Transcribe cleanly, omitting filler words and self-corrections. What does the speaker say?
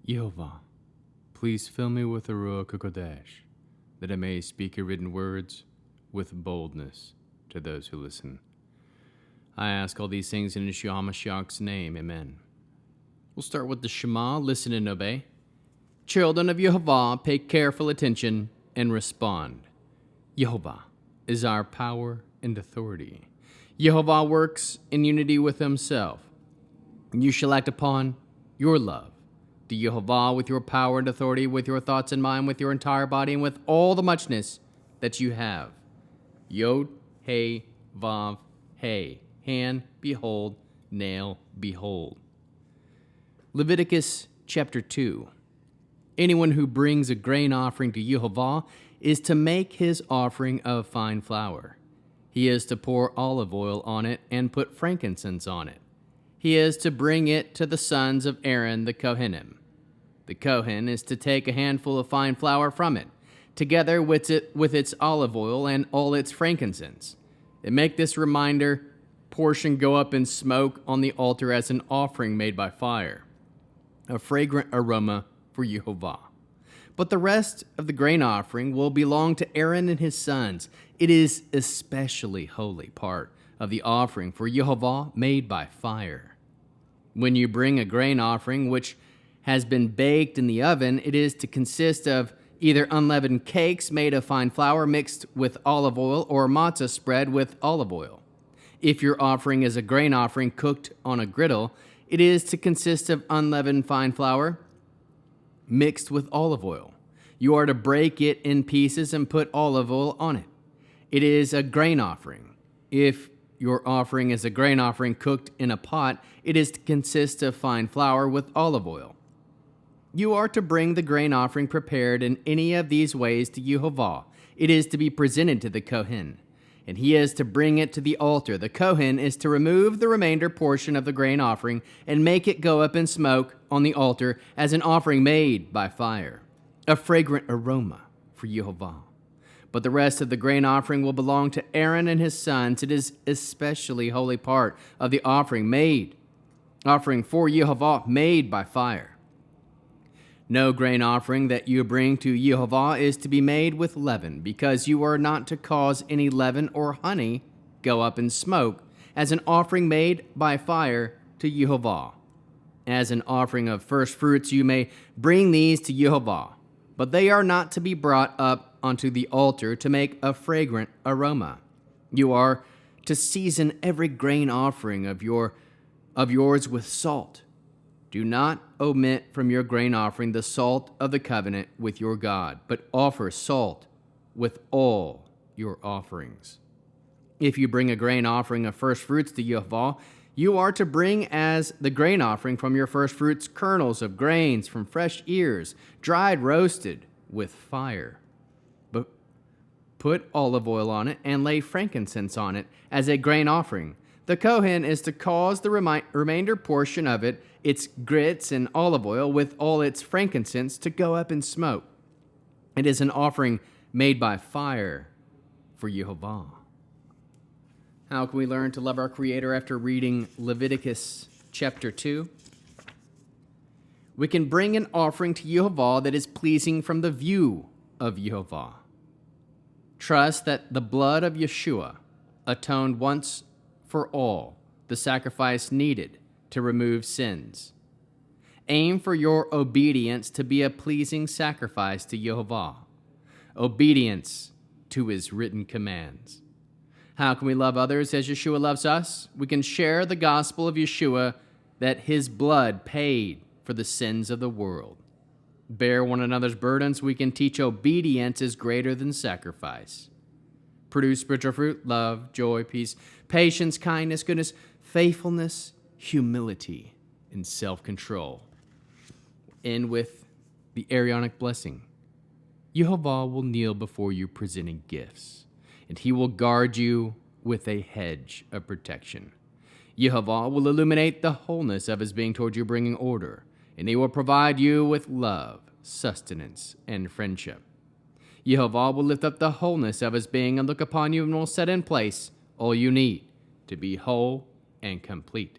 Yehovah, please fill me with the Ruach HaKodesh, that I may speak your written words with boldness to those who listen. I ask all these things in Yeshua HaMashiach's name. Amen. We'll start with the Shema, listen and obey. Children of Yehovah, pay careful attention and respond. Yehovah is our power and authority. Yehovah works in unity with himself. You shall act upon your love to Yehovah with your power and authority, with your thoughts in mind, with your entire body, and with all the muchness that you have. Yod, Hey, Vav, Hey. Hand, behold, nail, behold. Leviticus Chapter 2. Anyone who brings a grain offering to Yehovah is to make his offering of fine flour. He is to pour olive oil on it and put frankincense on it. He is to bring it to the sons of Aaron the Kohanim. The Kohen is to take a handful of fine flour from it, together with its olive oil and all its frankincense, and make this reminder portion go up in smoke on the altar as an offering made by fire, a fragrant aroma for Yehovah. But the rest of the grain offering will belong to Aaron and his sons. It is especially holy part of the offering for Yehovah made by fire. When you bring a grain offering which has been baked in the oven, it is to consist of either unleavened cakes made of fine flour mixed with olive oil or matzah spread with olive oil. If your offering is a grain offering cooked on a griddle, it is to consist of unleavened fine flour mixed with olive oil. You are to break it in pieces and put olive oil on it. It is a grain offering. If your offering is a grain offering cooked in a pot, it is to consist of fine flour with olive oil. You are to bring the grain offering prepared in any of these ways to Yehovah. It is to be presented to the Kohen, and he is to bring it to the altar. The Kohen is to remove the remainder portion of the grain offering and make it go up in smoke on the altar as an offering made by fire, a fragrant aroma for Yehovah. But the rest of the grain offering will belong to Aaron and his sons. It is especially holy part of the offering for Yehovah made by fire. No grain offering that you bring to Yehovah is to be made with leaven, because you are not to cause any leaven or honey go up in smoke as an offering made by fire to Yehovah. As an offering of first fruits you may bring these to Yehovah, but they are not to be brought up onto the altar to make a fragrant aroma. You are to season every grain offering of yours with salt. Do not omit from your grain offering the salt of the covenant with your God, but offer salt with all your offerings. If you bring a grain offering of first fruits to Yehovah, you are to bring as the grain offering from your first fruits kernels of grains from fresh ears, dried, roasted with fire. But put olive oil on it and lay frankincense on it as a grain offering. The Kohen is to cause the remainder portion of it, its grits and olive oil with all its frankincense, to go up in smoke. It is an offering made by fire for Yehovah. How can we learn to love our Creator after reading Leviticus Chapter 2? We can bring an offering to Yehovah that is pleasing from the view of Yehovah. Trust that the blood of Yeshua atoned once for all the sacrifice needed to remove sins. Aim for your obedience to be a pleasing sacrifice to Yehovah, obedience to his written commands. How can we love others as Yeshua loves us? We can share the gospel of Yeshua, that his blood paid for the sins of the world. Bear one another's burdens. We can teach obedience is greater than sacrifice. Produce spiritual fruit, love, joy, peace, patience, kindness, goodness, faithfulness, humility, and self-control. End with the Aaronic blessing. Yehovah will kneel before you presenting gifts, and he will guard you with a hedge of protection. Yehovah will illuminate the wholeness of his being toward you, bringing order, and he will provide you with love, sustenance, and friendship. Yehovah will lift up the wholeness of his being and look upon you and will set in place all you need to be whole and complete.